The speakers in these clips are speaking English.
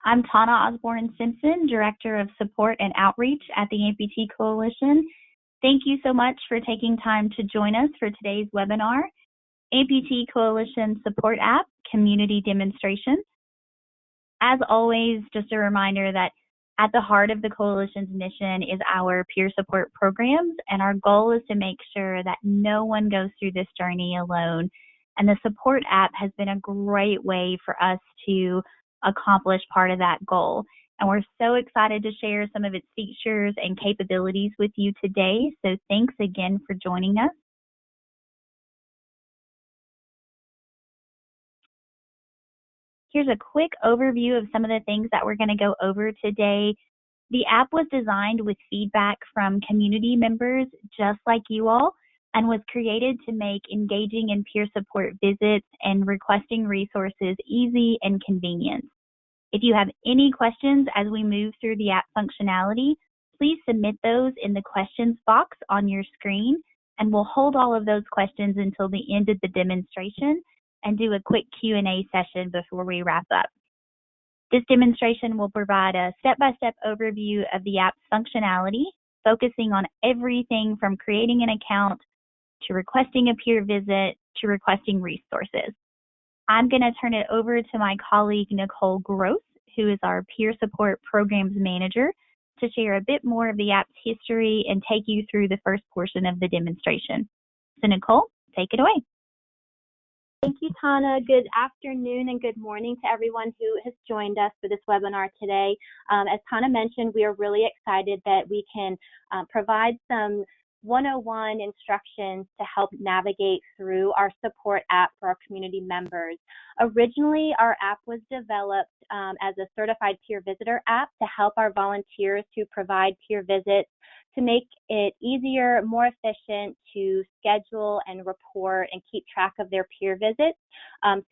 I'm Tana Osborne Simpson, Director of Support and Outreach at the Amputee Coalition. Thank you so much for taking time to join us for today's webinar, Amputee Coalition Support App Community Demonstration. As always, just a reminder that at the heart of the Coalition's mission is our peer support programs, and our goal is to make sure that no one goes through this journey alone. And the support app has been a great way for us to accomplish part of that goal. And we're so excited to share some of its features and capabilities with you today. So thanks again for joining us. Here's a quick overview of some of the things that we're going to go over today. The app was designed with feedback from community members just like you all, and was created to make engaging in peer support visits and requesting resources easy and convenient. If you have any questions as we move through the app functionality, please submit those in the questions box on your screen, and we'll hold all of those questions until the end of the demonstration and do a quick Q&A session before we wrap up. This demonstration will provide a step-by-step overview of the app's functionality, focusing on everything from creating an account to requesting a peer visit to requesting resources. I'm going to turn it over to my colleague, Nicole Gross, who is our Peer Support Programs Manager, to share a bit more of the app's history and take you through the first portion of the demonstration. So Nicole, take it away. Thank you, Tana. Good afternoon and good morning to everyone who has joined us for this webinar today. As Tana mentioned, we are really excited that we can provide some 101 instructions to help navigate through our support app for our community members. Originally, our app was developed as a certified peer visitor app to help our volunteers who provide peer visits to make it easier, more efficient to schedule and report and keep track of their peer visits.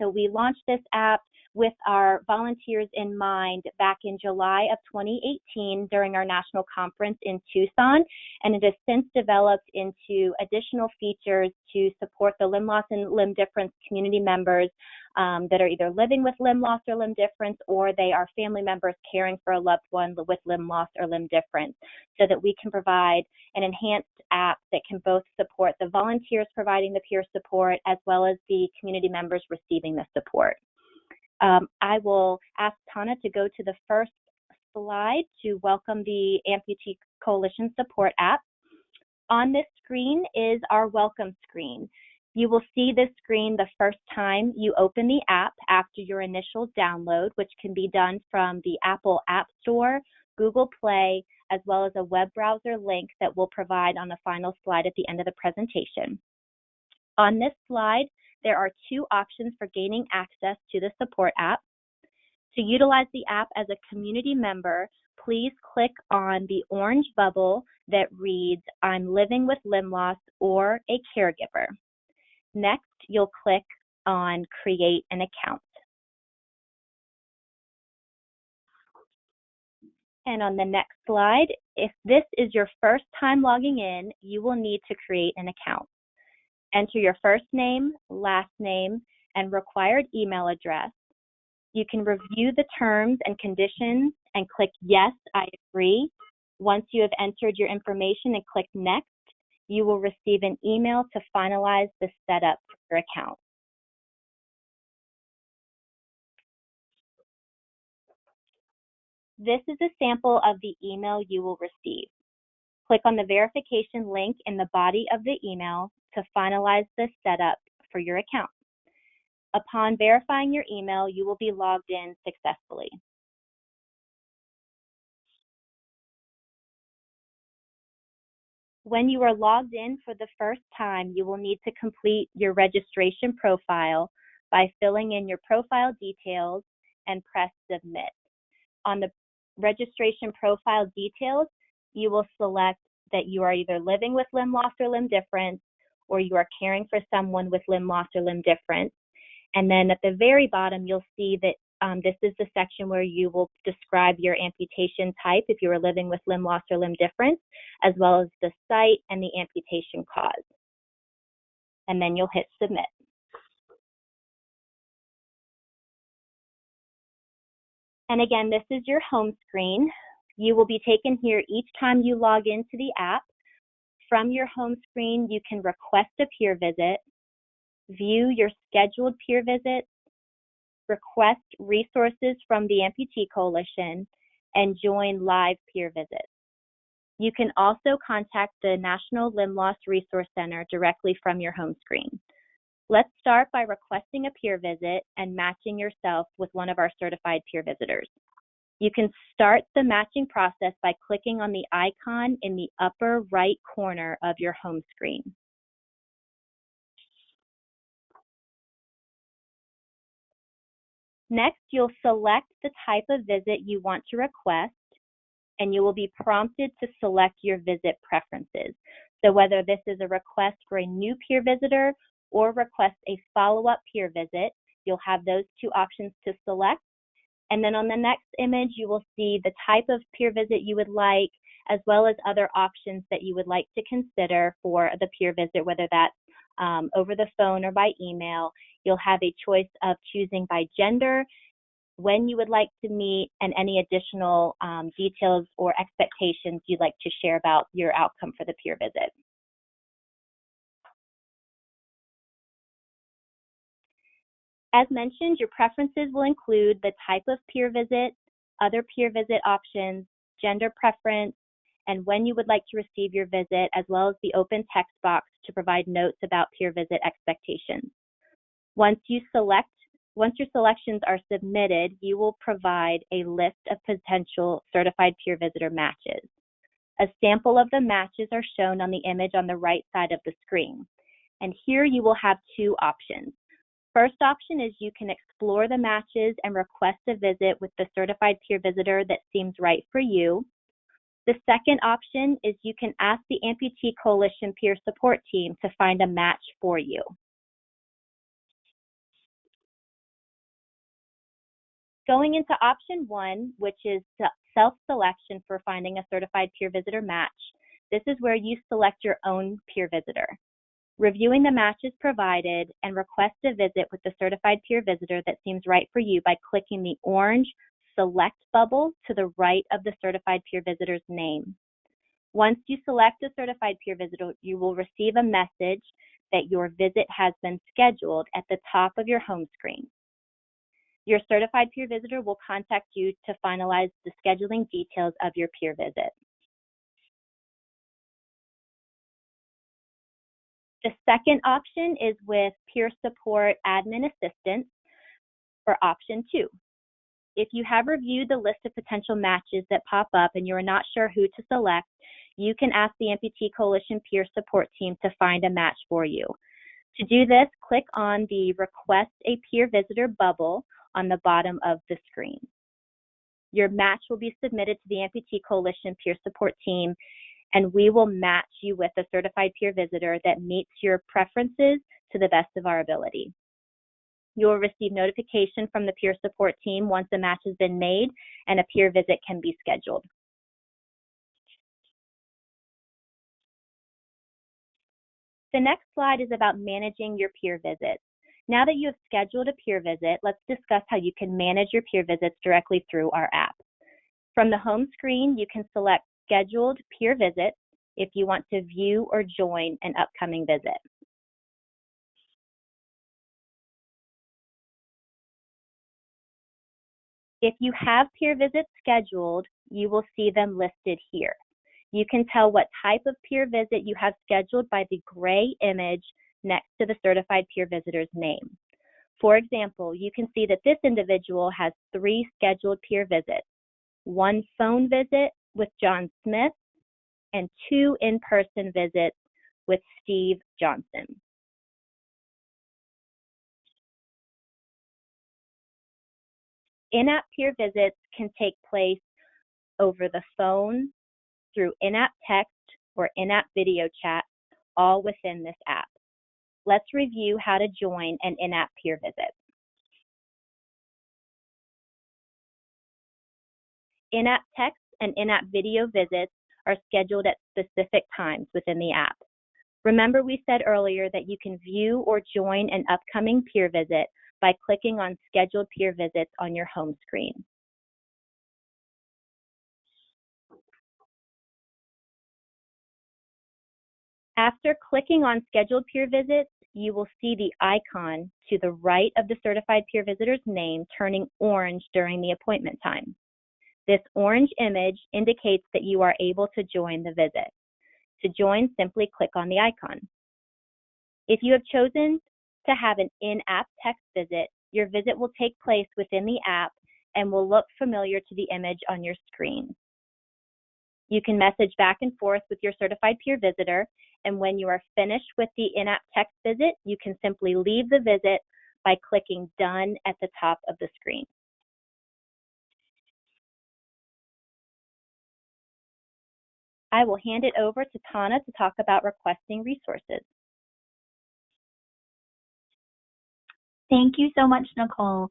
So we launched this app with our volunteers in mind back in July of 2018 during our national conference in Tucson, and it has since developed into additional features to support the limb loss and limb difference community members that are either living with limb loss or limb difference, or they are family members caring for a loved one with limb loss or limb difference, so that we can provide an enhanced app that can both support the volunteers providing the peer support as well as the community members receiving the support. I will ask Tana to go to the first slide to welcome the Amputee Coalition Support app. On this screen is our welcome screen. You will see this screen the first time you open the app after your initial download, which can be done from the Apple App Store, Google Play, as well as a web browser link that we'll provide on the final slide at the end of the presentation. On this slide, there are two options for gaining access to the support app. To utilize the app as a community member, please click on the orange bubble that reads, "I'm living with limb loss" or "a caregiver." Next, you'll click on Create an Account. And on the next slide, if this is your first time logging in, you will need to create an account. Enter your first name, last name, and required email address. You can review the terms and conditions and click Yes, I agree. Once you have entered your information and click Next, you will receive an email to finalize the setup for your account. This is a sample of the email you will receive. Click on the verification link in the body of the email to finalize the setup for your account. Upon verifying your email, you will be logged in successfully. When you are logged in for the first time, you will need to complete your registration profile by filling in your profile details and press Submit. On the registration profile details, you will select that you are either living with limb loss or limb difference, or you are caring for someone with limb loss or limb difference. And then at the very bottom, you'll see that this is the section where you will describe your amputation type if you are living with limb loss or limb difference, as well as the site and the amputation cause. And then you'll hit Submit. And again, this is your home screen. You will be taken here each time you log into the app. From your home screen, you can request a peer visit, view your scheduled peer visits, request resources from the Amputee Coalition, and join live peer visits. You can also contact the National Limb Loss Resource Center directly from your home screen. Let's start by requesting a peer visit and matching yourself with one of our certified peer visitors. You can start the matching process by clicking on the icon in the upper right corner of your home screen. Next, you'll select the type of visit you want to request, and you will be prompted to select your visit preferences. So whether this is a request for a new peer visitor or request a follow-up peer visit, you'll have those two options to select. And then on the next image, you will see the type of peer visit you would like, as well as other options that you would like to consider for the peer visit, whether that's over the phone or by email. You'll have a choice of choosing by gender, when you would like to meet, and any additional details or expectations you'd like to share about your outcome for the peer visit. As mentioned, your preferences will include the type of peer visit, other peer visit options, gender preference, and when you would like to receive your visit, as well as the open text box to provide notes about peer visit expectations. Once your selections are submitted, you will provide a list of potential certified peer visitor matches. A sample of the matches are shown on the image on the right side of the screen. And here you will have two options. First option is you can explore the matches and request a visit with the certified peer visitor that seems right for you. The second option is you can ask the Amputee Coalition peer support team to find a match for you. Going into option one, which is self-selection for finding a certified peer visitor match, this is where you select your own peer visitor. Reviewing the matches provided and request a visit with the certified peer visitor that seems right for you by clicking the orange select bubble to the right of the certified peer visitor's name. Once you select a certified peer visitor, you will receive a message that your visit has been scheduled at the top of your home screen. Your certified peer visitor will contact you to finalize the scheduling details of your peer visit. The second option is with peer support admin assistance for option two. If you have reviewed the list of potential matches that pop up and you are not sure who to select, you can ask the Amputee Coalition peer support team to find a match for you. To do this, click on the Request a Peer Visitor bubble on the bottom of the screen. Your match will be submitted to the Amputee Coalition peer support team, and we will match you with a certified peer visitor that meets your preferences to the best of our ability. You will receive notification from the peer support team once a match has been made and a peer visit can be scheduled. The next slide is about managing your peer visits. Now that you have scheduled a peer visit, let's discuss how you can manage your peer visits directly through our app. From the home screen, you can select Scheduled Peer Visits if you want to view or join an upcoming visit. If you have peer visits scheduled, you will see them listed here. You can tell what type of peer visit you have scheduled by the gray image next to the certified peer visitor's name. For example, you can see that this individual has 3 scheduled peer visits, 1 phone visit with John Smith, and 2 in-person visits with Steve Johnson. In-app peer visits can take place over the phone, through in-app text, or in-app video chat, all within this app. Let's review how to join an in-app peer visit. In-app text and in-app video visits are scheduled at specific times within the app. Remember, we said earlier that you can view or join an upcoming peer visit by clicking on Scheduled Peer Visits on your home screen. After clicking on Scheduled Peer Visits, you will see the icon to the right of the certified peer visitor's name turning orange during the appointment time. This orange image indicates that you are able to join the visit. To join, simply click on the icon. If you have chosen to have an in-app text visit, your visit will take place within the app and will look familiar to the image on your screen. You can message back and forth with your certified peer visitor, and when you are finished with the in-app text visit, you can simply leave the visit by clicking Done at the top of the screen. I will hand it over to Tana to talk about requesting resources. Thank you so much, Nicole.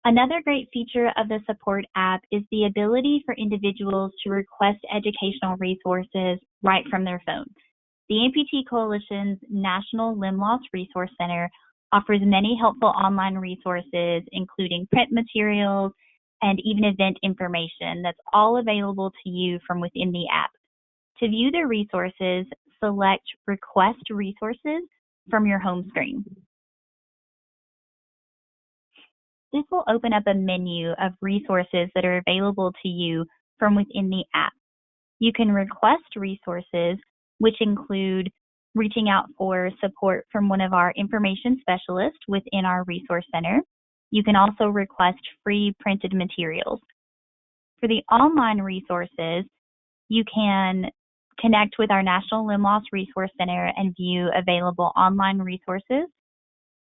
Another great feature of the Support app is the ability for individuals to request educational resources right from their phone. The Amputee Coalition's National Limb Loss Resource Center offers many helpful online resources, including print materials and even event information that's all available to you from within the app. To view the resources, select Request Resources from your home screen. This will open up a menu of resources that are available to you from within the app. You can request resources, which include reaching out for support from one of our information specialists within our resource center. You can also request free printed materials. For the online resources, you can connect with our National Limb Loss Resource Center and view available online resources.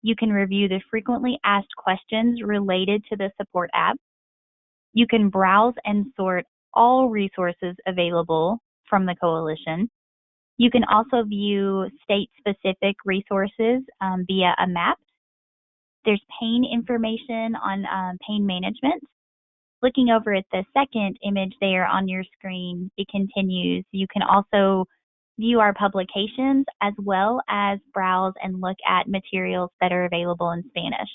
You can review the frequently asked questions related to the Support app. You can browse and sort all resources available from the Coalition. You can also view state-specific resources via a map. There's pain information on pain management. Looking over at the second image there on your screen, it continues. You can also view our publications as well as browse and look at materials that are available in Spanish.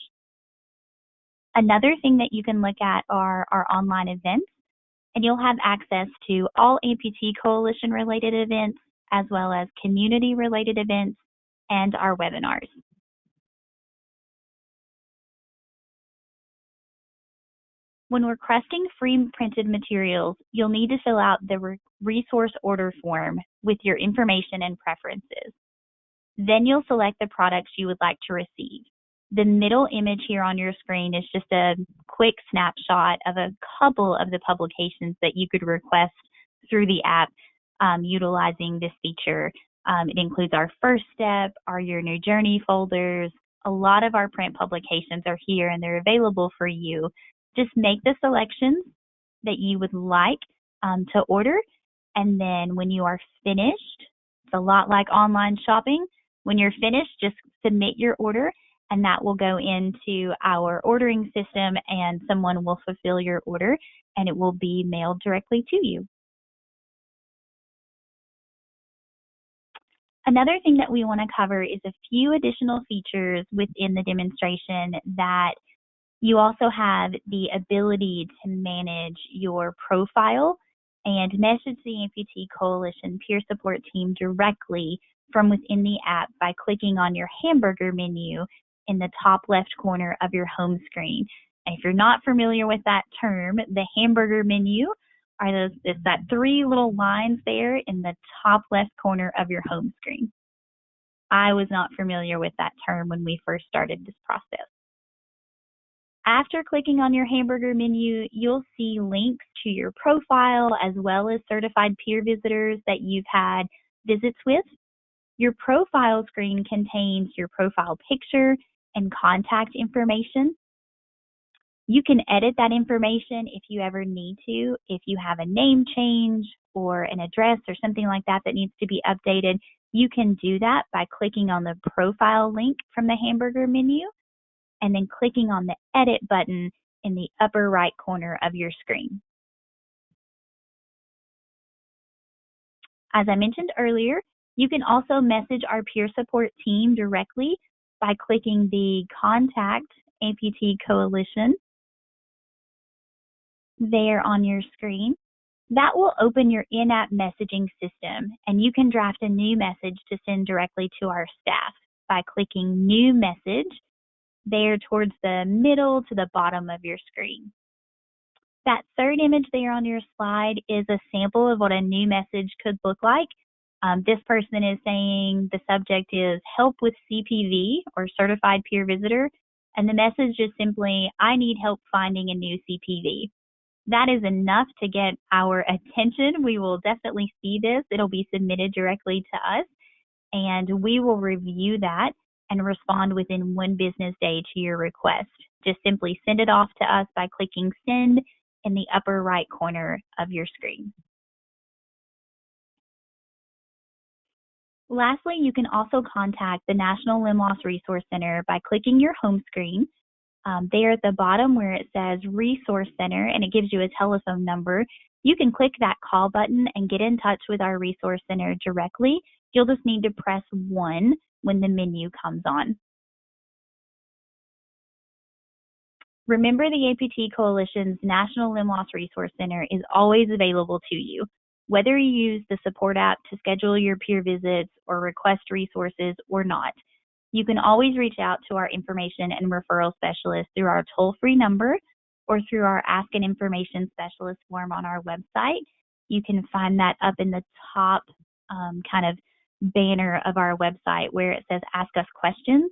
Another thing that you can look at are our online events, and you'll have access to all Amputee Coalition related events as well as community related events and our webinars. When requesting free printed materials, you'll need to fill out the resource order form with your information and preferences. Then you'll select the products you would like to receive. The middle image here on your screen is just a quick snapshot of a couple of the publications that you could request through the app utilizing this feature. It includes our First Step, our Your New Journey folders. A lot of our print publications are here and they're available for you. Just make the selections that you would like to order, and then when you are finished, it's a lot like online shopping. When you're finished, just submit your order, and that will go into our ordering system, and someone will fulfill your order, and it will be mailed directly to you. Another thing that we want to cover is a few additional features within the demonstration that you also have the ability to manage your profile and message the Amputee Coalition peer support team directly from within the app by clicking on your Hamburger menu in the top left corner of your home screen. And if you're not familiar with that term, the Hamburger menu is that three little lines there in the top left corner of your home screen. I was not familiar with that term when we first started this process. After clicking on your Hamburger menu, you'll see links to your profile as well as certified peer visitors that you've had visits with. Your profile screen contains your profile picture and contact information. You can edit that information if you ever need to. If you have a name change or an address or something like that that needs to be updated, you can do that by clicking on the profile link from the Hamburger menu and then clicking on the edit button in the upper right corner of your screen. As I mentioned earlier, you can also message our peer support team directly by clicking the Contact Amputee Coalition there on your screen. That will open your in-app messaging system, and you can draft a new message to send directly to our staff by clicking New Message there towards the middle to the bottom of your screen. That third image there on your slide is a sample of what a new message could look like. This person is saying the subject is help with CPV or certified peer visitor, and the message is simply, I need help finding a new CPV. That is enough to get our attention. We will definitely see this. It'll be submitted directly to us, and we will review that and respond within 1 business day to your request. Just simply send it off to us by clicking Send in the upper right corner of your screen. Lastly, you can also contact the National Limb Loss Resource Center by clicking your home screen. There at the bottom where it says Resource Center and it gives you a telephone number, you can click that call button and get in touch with our Resource Center directly. You'll just need to press 1 when the menu comes on. Remember, the Amputee Coalition's National Limb Loss Resource Center is always available to you. Whether you use the support app to schedule your peer visits or request resources or not, you can always reach out to our information and referral specialist through our toll-free number or through our Ask an Information Specialist form on our website. You can find that up in the top kind of banner of our website where it says Ask Us Questions.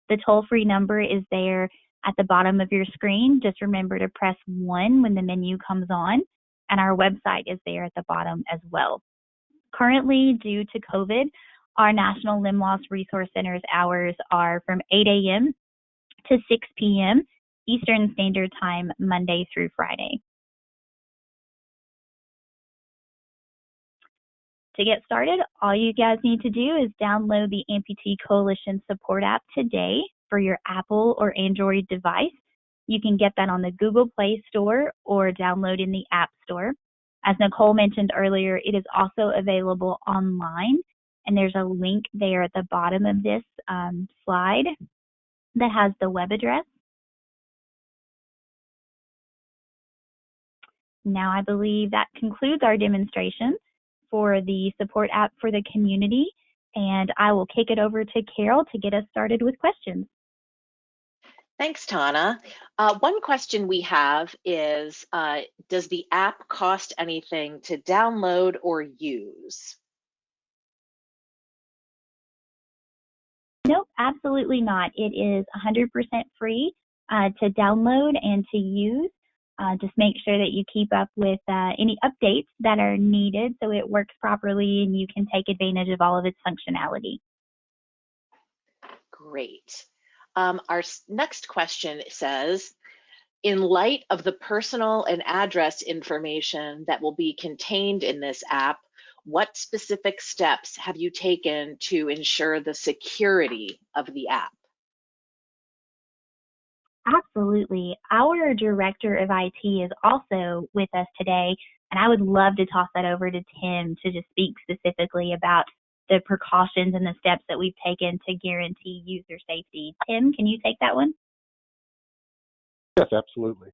The toll-free number is there at the bottom of your screen. Just remember to press 1 when the menu comes on, and our website is there at the bottom as well. Currently, due to COVID, our National Limb Loss Resource Center's hours are from 8 a.m. to 6 p.m. Eastern Standard Time, Monday through Friday. To get started, all you guys need to do is download the Amputee Coalition Support app today for your Apple or Android device. You can get that on the Google Play Store or download in the App Store. As Nicole mentioned earlier, it is also available online, and there's a link there at the bottom of this slide that has the web address. Now I believe that concludes our demonstration for the support app for the community, and I will kick it over to Carol to get us started with questions. Thanks, Tana. One question we have is, does the app cost anything to download or use? Nope, absolutely not. It is 100% free to download and to use. Just make sure that you keep up with any updates that are needed so it works properly and you can take advantage of all of its functionality. Great. Our next question says, in light of the personal and address information that will be contained in this app, what specific steps have you taken to ensure the security of the app? Absolutely. Our director of IT is also with us today, and I would love to toss that over to Tim to just speak specifically about the precautions and the steps that we've taken to guarantee user safety. Tim, can you take that one? Yes, absolutely.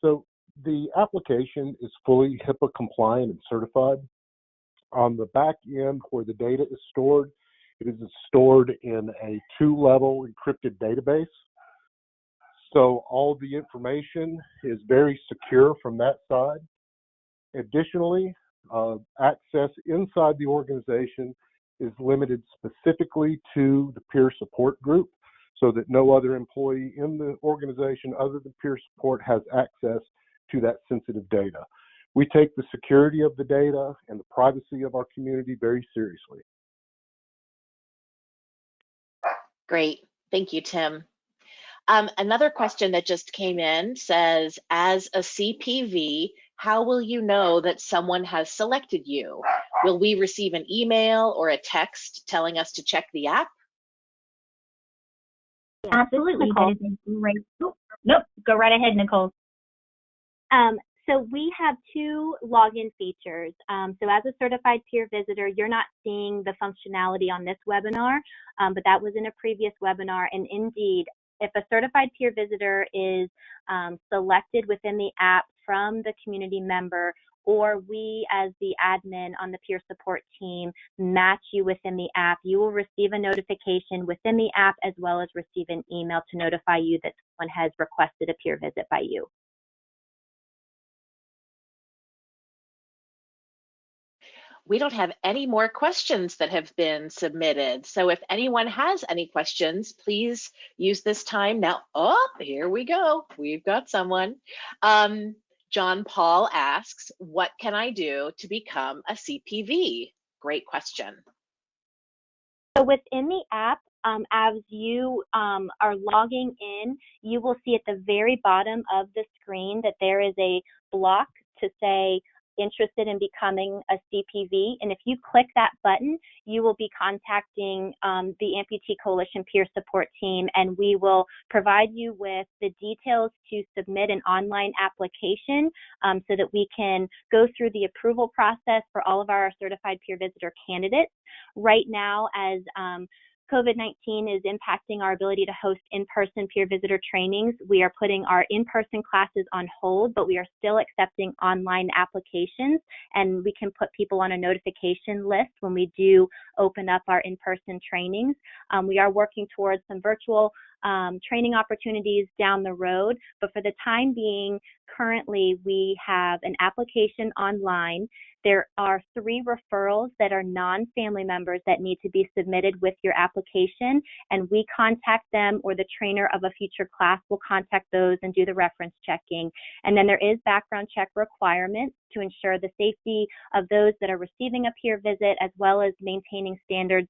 So the application is fully HIPAA compliant and certified. On the back end where the data is stored, it is stored in a 2-level encrypted database. So all the information is very secure from that side. Additionally, access inside the organization is limited specifically to the peer support group so that no other employee in the organization other than peer support has access to that sensitive data. We take the security of the data and the privacy of our community very seriously. Great. Thank you, Tim. Another question that just came in says, as a CPV, how will you know that someone has selected you? Will we receive an email or a text telling us to check the app? Absolutely. That is a great. Nope. Go right ahead, Nicole. So we have 2 login features. So as a certified peer visitor, you're not seeing the functionality on this webinar, but that was in a previous webinar. And indeed, if a certified peer visitor is selected within the app from the community member, or we as the admin on the peer support team match you within the app, you will receive a notification within the app as well as receive an email to notify you that someone has requested a peer visit by you. We don't have any more questions that have been submitted. So if anyone has any questions, please use this time now. Oh, here we go. We've got someone. John Paul asks, what can I do to become a CPV? Great question. So within the app, as you are logging in, you will see at the very bottom of the screen that there is a block to say interested in becoming a CPV. And if you click that button, you will be contacting the Amputee Coalition Peer Support Team, and we will provide you with the details to submit an online application so that we can go through the approval process for all of our certified peer visitor candidates. Right now, as COVID-19 is impacting our ability to host in-person peer visitor trainings, we are putting our in-person classes on hold, but we are still accepting online applications, and we can put people on a notification list when we do open up our in-person trainings. We are working towards some virtual training opportunities down the road, but for the time being, currently we have an application online. There are 3 referrals that are non-family members that need to be submitted with your application, and we contact them, or the trainer of a future class will contact those and do the reference checking. And then there is background check requirements to ensure the safety of those that are receiving a peer visit, as well as maintaining standards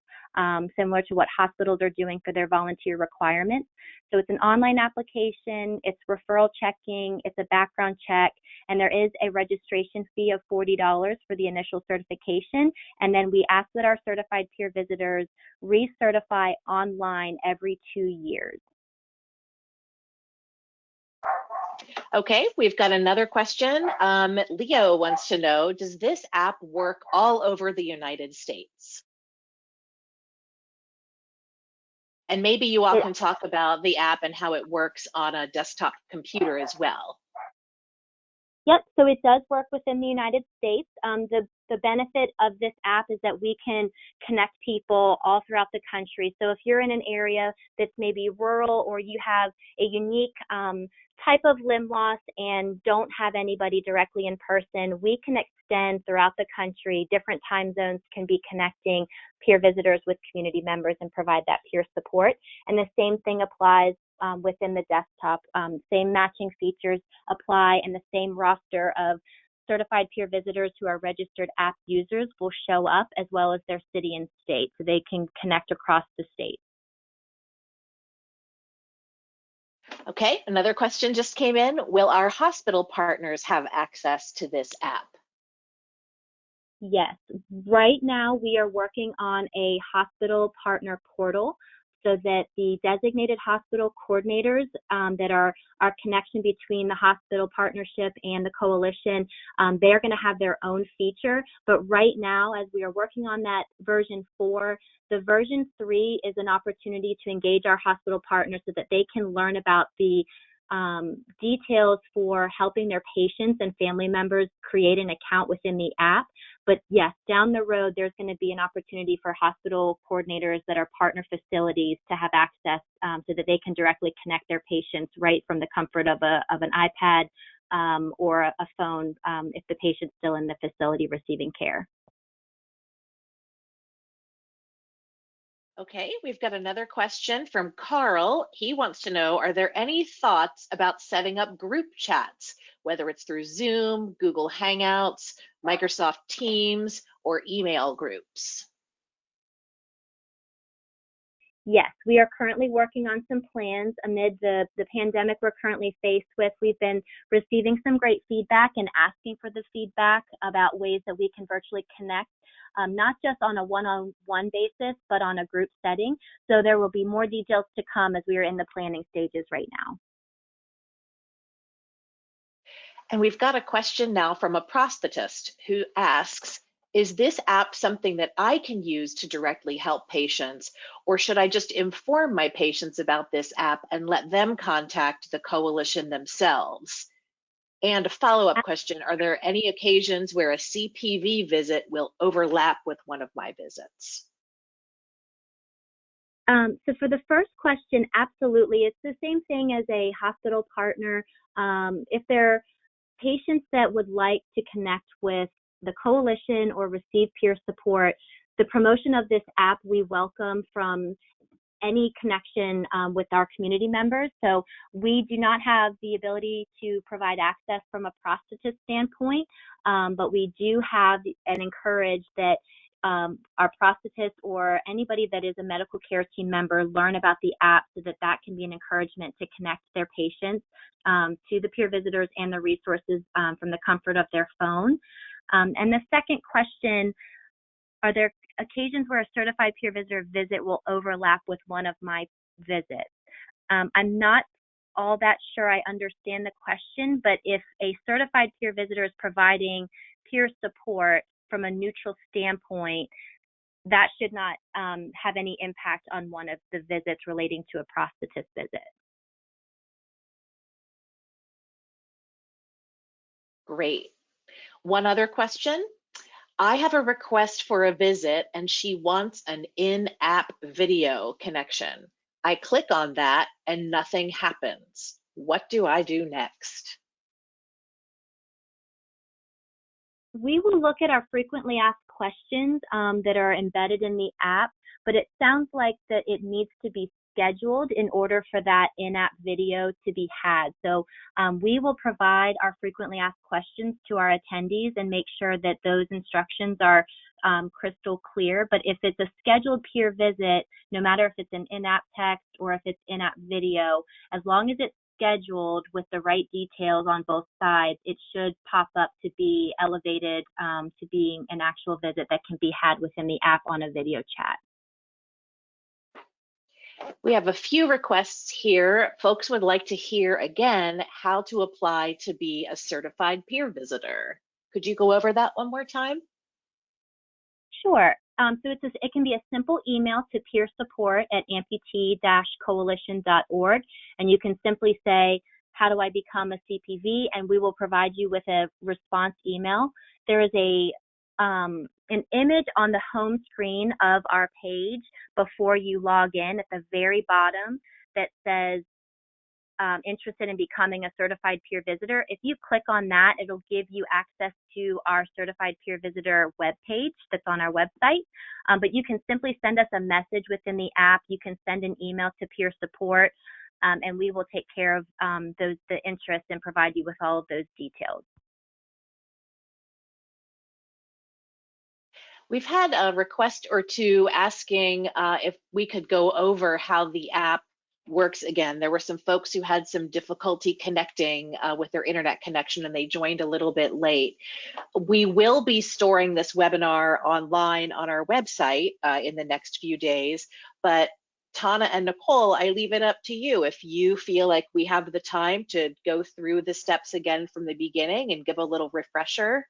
similar to what hospitals are doing for their volunteer requirements. So it's an online application, it's referral checking, it's a background check, and there is a registration fee of $40 for the initial certification. And then we ask that our certified peer visitors recertify online every 2 years. Okay, we've got another question. Leo wants to know, does this app work all over the United States? And maybe you all can talk about the app and how it works on a desktop computer as well. Yep, so it does work within the United States. The benefit of this app is that we can connect people all throughout the country. So if you're in an area that's maybe rural, or you have a unique type of limb loss and don't have anybody directly in person, we can extend throughout the country. Different time zones can be connecting peer visitors with community members and provide that peer support. And the same thing applies within the desktop. Same matching features apply, and the same roster of certified peer visitors who are registered app users will show up, as well as their city and state, so they can connect across the state. Okay, another question just came in. Will our hospital partners have access to this app? Yes, right now we are working on a hospital partner portal, so that the designated hospital coordinators that are our connection between the hospital partnership and the coalition, they're going to have their own feature. But right now, as we are working on that version 4, the version 3 is an opportunity to engage our hospital partners so that they can learn about the details for helping their patients and family members create an account within the app. But yes, down the road, there's going to be an opportunity for hospital coordinators that are partner facilities to have access so that they can directly connect their patients right from the comfort of an iPad or a phone if the patient's still in the facility receiving care. Okay, we've got another question from Carl. He wants to know, are there any thoughts about setting up group chats, whether it's through Zoom, Google Hangouts, Microsoft Teams, or email groups? Yes, we are currently working on some plans amid the pandemic we're currently faced with. We've been receiving some great feedback and asking for the feedback about ways that we can virtually connect, not just on a one-on-one basis, but on a group setting. So there will be more details to come as we are in the planning stages right now. And we've got a question now from a prosthetist who asks, is this app something that I can use to directly help patients, or should I just inform my patients about this app and let them contact the coalition themselves? And a follow-up question, are there any occasions where a CPV visit will overlap with one of my visits? So for the first question, absolutely. It's the same thing as a hospital partner. If there are patients that would like to connect with the coalition or receive peer support, the promotion of this app we welcome from any connection with our community members. So we do not have the ability to provide access from a prosthetist standpoint, but we do have and encourage that our prosthetist or anybody that is a medical care team member learn about the app so that that can be an encouragement to connect their patients to the peer visitors and the resources from the comfort of their phone. And the second question, are there occasions where a certified peer visitor visit will overlap with one of my visits? I'm not all that sure I understand the question, but if a certified peer visitor is providing peer support from a neutral standpoint, that should not have any impact on one of the visits relating to a prosthetist visit. Great. One other question. I have a request for a visit and she wants an in-app video connection. I click on that and nothing happens. What do I do next? We will look at our frequently asked questions that are embedded in the app, but it sounds like that it needs to be scheduled in order for that in-app video to be had. So we will provide our frequently asked questions to our attendees and make sure that those instructions are crystal clear. But if it's a scheduled peer visit, no matter if it's an in-app text or if it's in-app video, as long as it's scheduled with the right details on both sides, it should pop up to be elevated to being an actual visit that can be had within the app on a video chat. We have a few requests here. Folks would like to hear again how to apply to be a certified peer visitor. Could you go over that one more time? Sure. So it can be a simple email to peer support at amputee-coalition.org, and you can simply say, how do I become a CPV? And we will provide you with a response email. There is an image on the home screen of our page before you log in at the very bottom that says, interested in becoming a certified peer visitor. If you click on that, it'll give you access to our certified peer visitor webpage that's on our website. But you can simply send us a message within the app. You can send an email to peer support, and we will take care of the interest and provide you with all of those details. We've had a request or two asking if we could go over how the app works again. There were some folks who had some difficulty connecting with their internet connection and they joined a little bit late. We will be storing this webinar online on our website in the next few days, but Tana and Nicole, I leave it up to you. If you feel like we have the time to go through the steps again from the beginning and give a little refresher,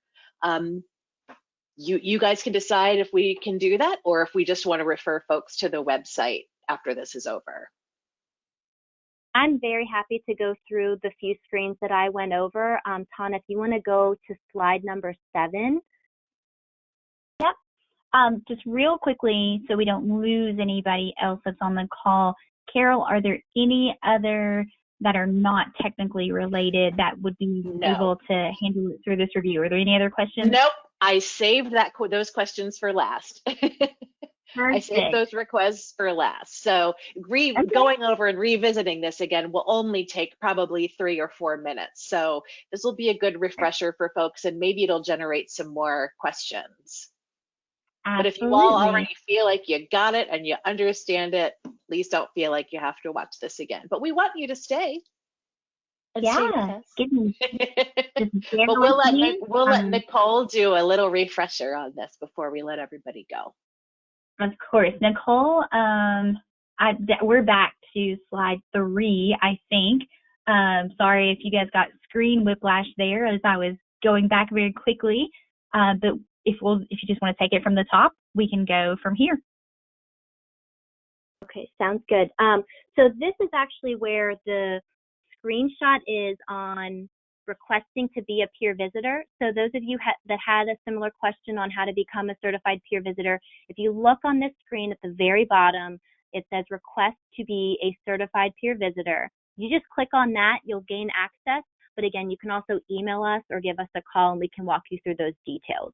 you guys can decide if we can do that or if we just want to refer folks to the website after this is over. I'm very happy to go through the few screens that I went over. Tana, if you want to go to slide number 7. Yep. Just real quickly, so we don't lose anybody else that's on the call. Carol, are there any other that are not technically related that would be able to handle it through this review? Are there any other questions? Nope. I saved those questions for last. I saved those requests for last. So going over and revisiting this again will only take probably 3 or 4 minutes. So this will be a good refresher for folks and maybe it'll generate some more questions. Absolutely. But if you all already feel like you got it and you understand it, please don't feel like you have to watch this again. But we want you to stay. And stay with us. But we'll let Nicole do a little refresher on this before we let everybody go. Of course. Nicole, we're back to slide 3, I think. Sorry if you guys got screen whiplash there as I was going back very quickly. But if you just want to take it from the top, we can go from here. Okay, sounds good. So this is actually where the screenshot is on requesting to be a peer visitor. So those of you that had a similar question on how to become a certified peer visitor, if you look on this screen at the very bottom, it says request to be a certified peer visitor. You just click on that, you'll gain access. But again, you can also email us or give us a call and we can walk you through those details.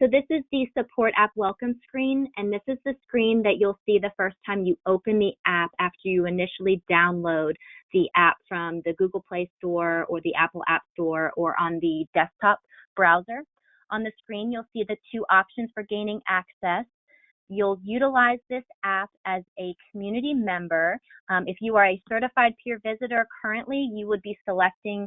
So this is the support app welcome screen, and this is the screen that you'll see the first time you open the app after you initially download the app from the Google Play Store or the Apple App Store or on the desktop browser. On the screen, you'll see the two options for gaining access. You'll utilize this app as a community member. If you are a certified peer visitor currently, you would be selecting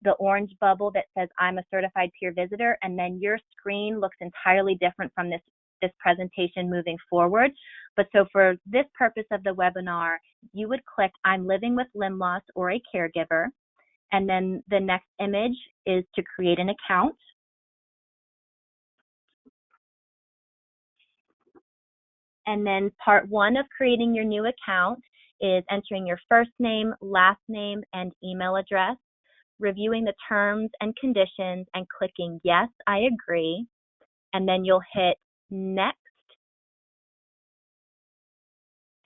the orange bubble that says I'm a certified peer visitor, and then your screen looks entirely different from this presentation moving forward. But so for this purpose of the webinar, you would click I'm living with limb loss or a caregiver, and then the next image is to create an account. And then part one of creating your new account is entering your first name, last name, and email address, reviewing the terms and conditions and clicking yes, I agree, and then you'll hit next,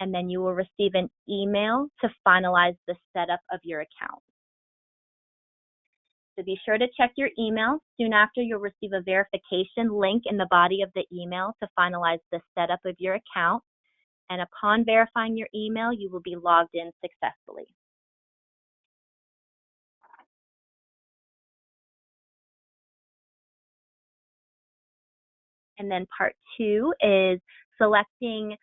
and then you will receive an email to finalize the setup of your account. So be sure to check your email. Soon after, you'll receive a verification link in the body of the email to finalize the setup of your account, and upon verifying your email, you will be logged in successfully. And then part two is selecting,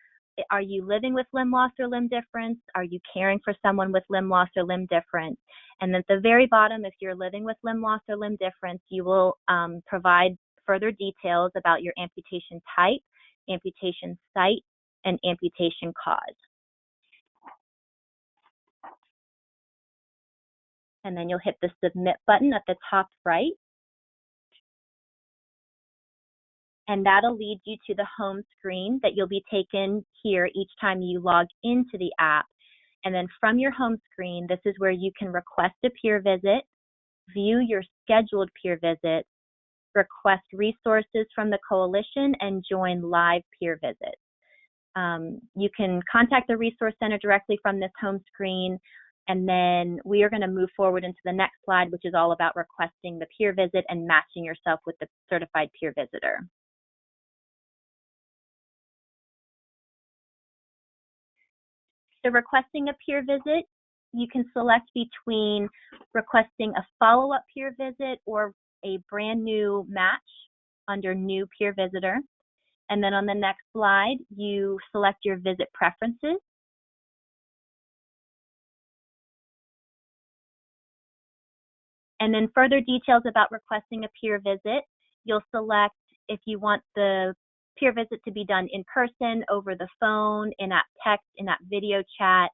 are you living with limb loss or limb difference? Are you caring for someone with limb loss or limb difference? And at the very bottom, if you're living with limb loss or limb difference, you will provide further details about your amputation type, amputation site, and amputation cause. And then you'll hit the submit button at the top right. And that'll lead you to the home screen that you'll be taken here each time you log into the app. And then from your home screen, this is where you can request a peer visit, view your scheduled peer visits, request resources from the coalition, and join live peer visits. You can contact the Resource Center directly from this home screen, and then we are going to move forward into the next slide, which is all about requesting the peer visit and matching yourself with the certified peer visitor. So requesting a peer visit, you can select between requesting a follow-up peer visit or a brand new match under new peer visitor. And then on the next slide, you select your visit preferences. And then further details about requesting a peer visit, you'll select if you want the peer visit to be done in person, over the phone, in-app text, in-app video chat.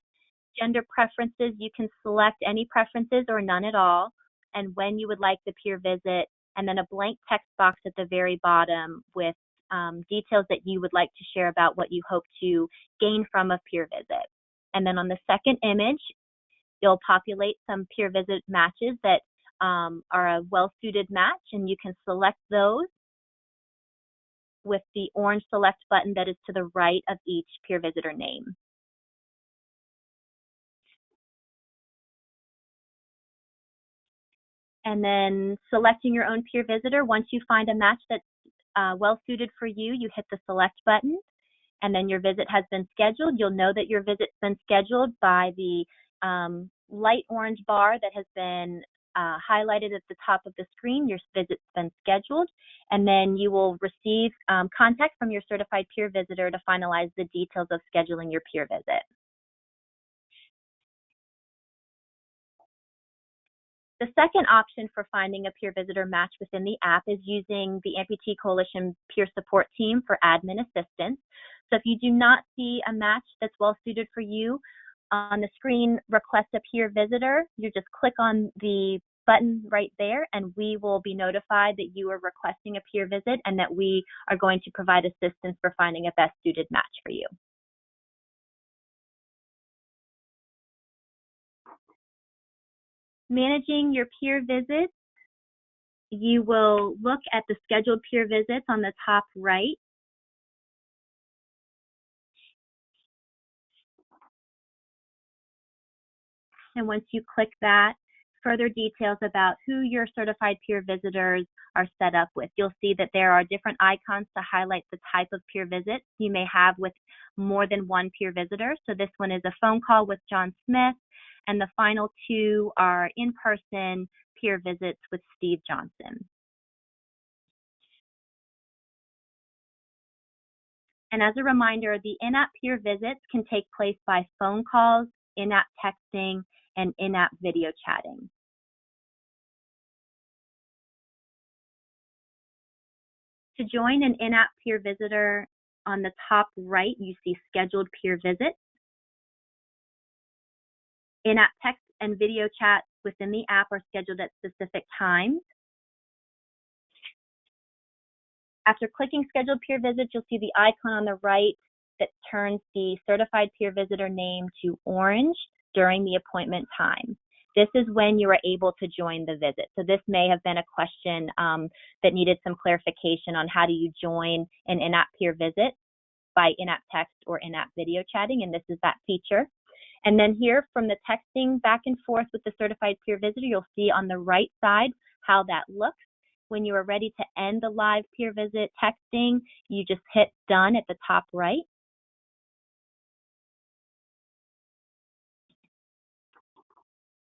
Gender preferences, you can select any preferences or none at all, and when you would like the peer visit, and then a blank text box at the very bottom with details that you would like to share about what you hope to gain from a peer visit. And then on the second image, you'll populate some peer visit matches that are a well-suited match, and you can select those with the orange select button that is to the right of each peer visitor name. And then selecting your own peer visitor, once you find a match that's well-suited for you, you hit the select button, and then your visit has been scheduled. You'll know that your visit's been scheduled by the light orange bar that has been highlighted at the top of the screen. Your visit's been scheduled, and then you will receive contact from your certified peer visitor to finalize the details of scheduling your peer visit. The second option for finding a peer visitor match within the app is using the Amputee Coalition Peer Support Team for admin assistance. So if you do not see a match that's well suited for you, on the screen, request a peer visitor, you just click on the button right there, and we will be notified that you are requesting a peer visit and that we are going to provide assistance for finding a best suited match for you. Managing your peer visits, you will look at the scheduled peer visits on the top right. And once you click that, further details about who your certified peer visitors are set up with. You'll see that there are different icons to highlight the type of peer visit you may have with more than one peer visitor. So this one is a phone call with John Smith, and the final two are in-person peer visits with Steve Johnson. And as a reminder, the in-app peer visits can take place by phone calls, in-app texting, and in-app video chatting. To join an in-app peer visitor, on the top right, you see scheduled peer visits. In-app text and video chats within the app are scheduled at specific times. After clicking scheduled peer visits, you'll see the icon on the right that turns the certified peer visitor name to orange during the appointment time. This is when you are able to join the visit. So this may have been a question that needed some clarification on how do you join an in-app peer visit by in-app text or in-app video chatting, and this is that feature. And then here, from the texting back and forth with the certified peer visitor, you'll see on the right side how that looks. When you are ready to end the live peer visit texting, you just hit done at the top right.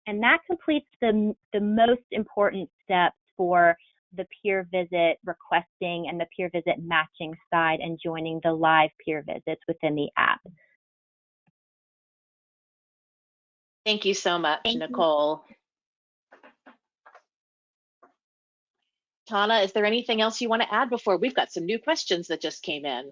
And that completes the most important steps for the peer visit requesting and the peer visit matching side and joining the live peer visits within the app. Thank you so much, Nicole. Tana, is there anything else you want to add before? We've got some new questions that just came in.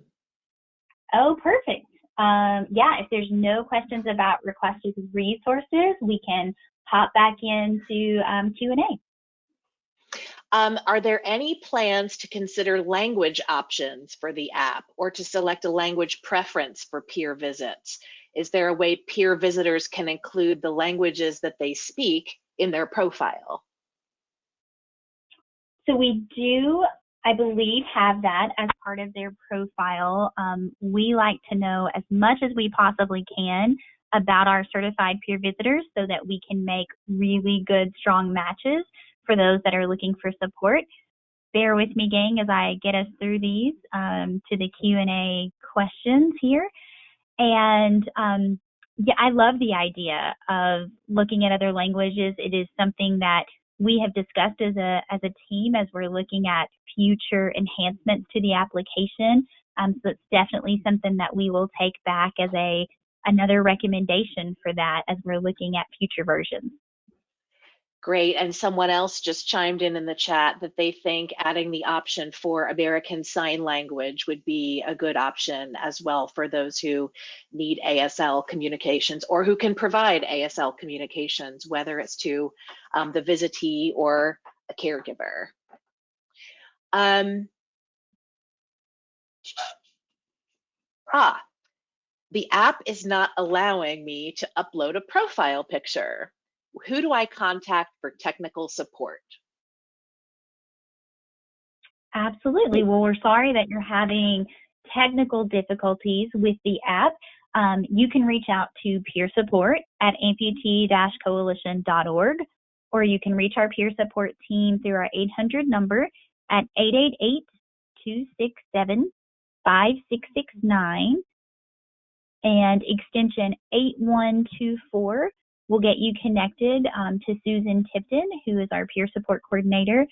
Oh, perfect. Yeah, if there's no questions about requested resources, we can hop back into Q&A. Are there any plans to consider language options for the app or to select a language preference for peer visits? Is there a way peer visitors can include the languages that they speak in their profile? So we do, I believe, have that as part of their profile. We like to know as much as we possibly can about our certified peer visitors so that we can make really good, strong matches for those that are looking for support. Bear with me, gang, as I get us through these to the Q&A questions here. And yeah, I love the idea of looking at other languages. It is something that we have discussed as a team as we're looking at future enhancements to the application. So it's definitely something that we will take back as another recommendation for that as we're looking at future versions. Great, and someone else just chimed in the chat that they think adding the option for American Sign Language would be a good option as well for those who need ASL communications or who can provide ASL communications, whether it's to the visitee or a caregiver. The app is not allowing me to upload a profile picture. Who do I contact for technical support? Absolutely. Well, we're sorry that you're having technical difficulties with the app. You can reach out to peer support at amputee-coalition.org, or you can reach our peer support team through our 800 number at 888-267-5669, and extension 8124 will get you connected to Susan Tipton, who is our peer support coordinator,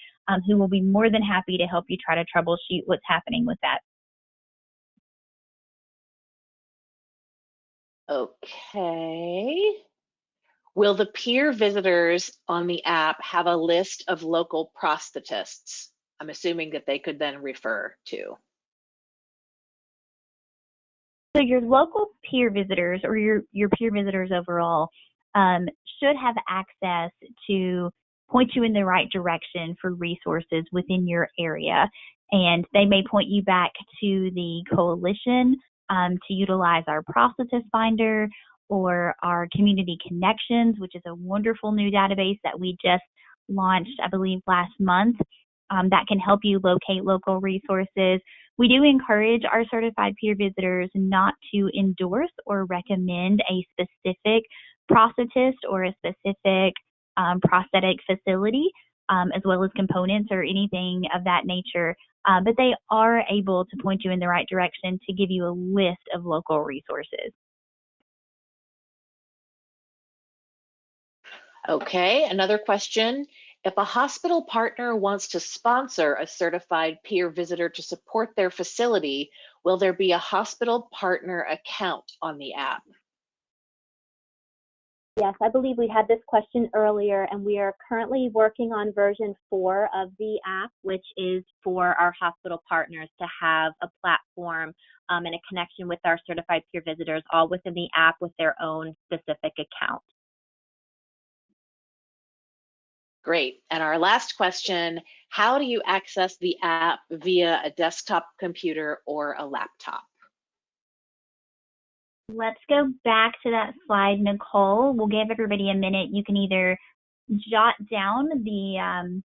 who will be more than happy to help you try to troubleshoot what's happening with that. Okay. Will the peer visitors on the app have a list of local prosthetists? I'm assuming that they could then refer to. So your local peer visitors, or your peer visitors overall, should have access to point you in the right direction for resources within your area. And they may point you back to the coalition to utilize our prosthetist finder, or our Community Connections, which is a wonderful new database that we just launched, I believe, last month, that can help you locate local resources. We do encourage our certified peer visitors not to endorse or recommend a specific prosthetist or a specific prosthetic facility, as well as components or anything of that nature. But they are able to point you in the right direction to give you a list of local resources. Okay, another question. If a hospital partner wants to sponsor a certified peer visitor to support their facility, will there be a hospital partner account on the app? Yes, I believe we had this question earlier, and we are currently working on version 4 of the app, which is for our hospital partners to have a platform and a connection with our certified peer visitors, all within the app with their own specific account. Great. And our last question, how do you access the app via a desktop computer or a laptop? Let's go back to that slide, Nicole. We'll give everybody a minute. You can either jot down the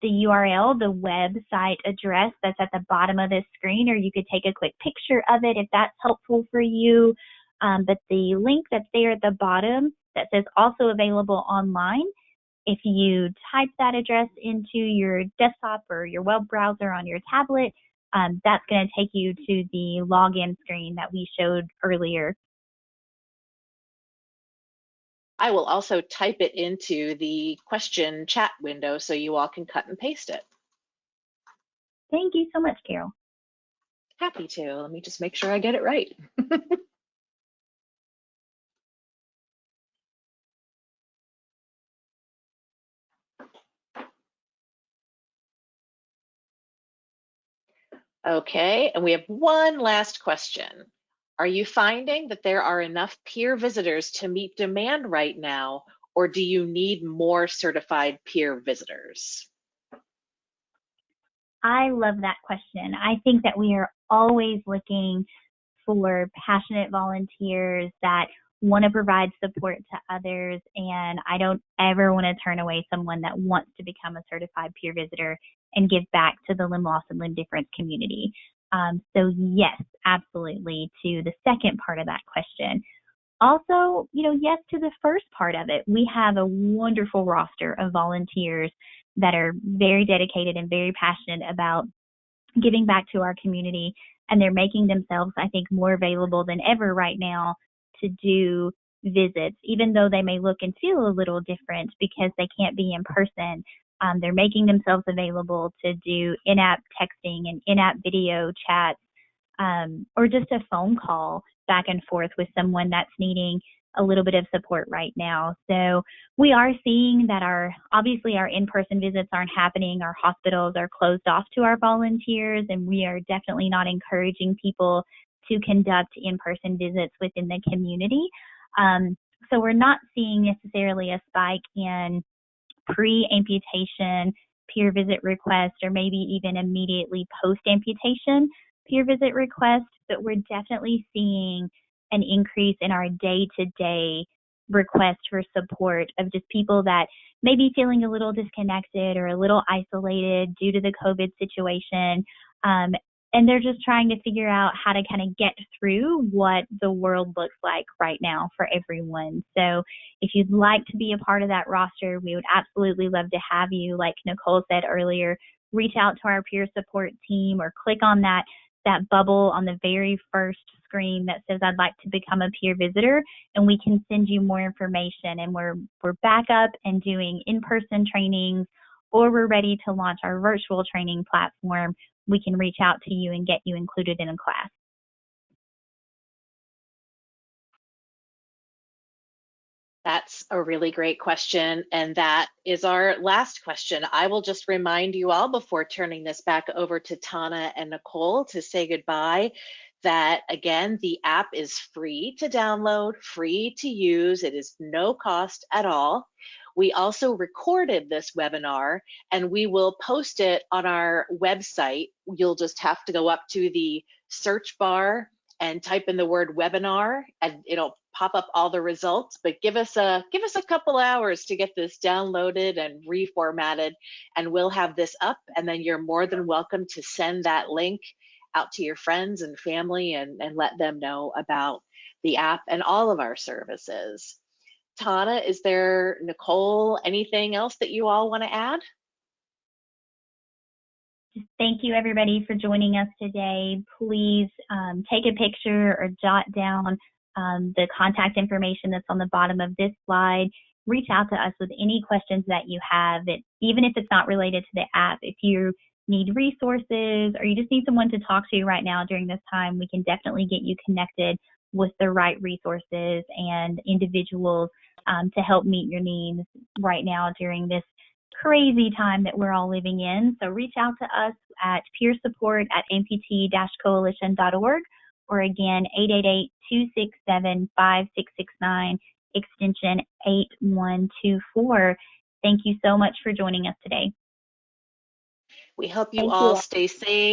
URL, the website address that's at the bottom of this screen, or you could take a quick picture of it if that's helpful for you. But the link that's there at the bottom that says also available online, if you type that address into your desktop or your web browser on your tablet, that's going to take you to the login screen that we showed earlier. I will also type it into the question chat window so you all can cut and paste it. Thank you so much, Carol. Happy to. Let me just make sure I get it right. Okay, and we have one last question. Are you finding that there are enough peer visitors to meet demand right now, or do you need more certified peer visitors? I love that question. I think that we are always looking for passionate volunteers that want to provide support to others, and I don't ever want to turn away someone that wants to become a certified peer visitor and give back to the limb loss and limb difference community. So yes, absolutely, to the second part of that question. Also, yes to the first part of it. We have a wonderful roster of volunteers that are very dedicated and very passionate about giving back to our community, and they're making themselves, I think, more available than ever right now to do visits, even though they may look and feel a little different because they can't be in person. They're making themselves available to do in-app texting and in-app video chats, or just a phone call back and forth with someone that's needing a little bit of support right now. So we are seeing that obviously our in-person visits aren't happening. Our hospitals are closed off to our volunteers, and we are definitely not encouraging people to conduct in-person visits within the community. So we're not seeing necessarily a spike in pre-amputation peer visit requests, or maybe even immediately post-amputation peer visit requests, but we're definitely seeing an increase in our day-to-day requests for support of just people that may be feeling a little disconnected or a little isolated due to the COVID situation. And they're just trying to figure out how to kind of get through what the world looks like right now for everyone. So if you'd like to be a part of that roster, we would absolutely love to have you. Like Nicole said earlier, reach out to our peer support team or click on that bubble on the very first screen that says I'd like to become a peer visitor, and we can send you more information. And we're back up and doing in-person trainings, or we're ready to launch our virtual training platform. We can reach out to you and get you included in a class. That's a really great question. And that is our last question. I will just remind you all before turning this back over to Tana and Nicole to say goodbye that, again, the app is free to download, free to use. It is no cost at all. We also recorded this webinar and we will post it on our website. You'll just have to go up to the search bar and type in the word webinar, and it'll pop up all the results, but give us a couple hours to get this downloaded and reformatted, and we'll have this up, and then you're more than welcome to send that link out to your friends and family and let them know about the app and all of our services. Tana, is there, Nicole, anything else that you all want to add? Thank you, everybody, for joining us today. Please take a picture or jot down the contact information that's on the bottom of this slide. Reach out to us with any questions that you have, even if it's not related to the app. If you need resources or you just need someone to talk to right now during this time, we can definitely get you connected with the right resources and individuals to help meet your needs right now during this crazy time that we're all living in. So reach out to us at peersupport@amputee-coalition.org, or again, 888-267-5669, extension 8124. Thank you so much for joining us today. We hope you Thank all you. stay safe.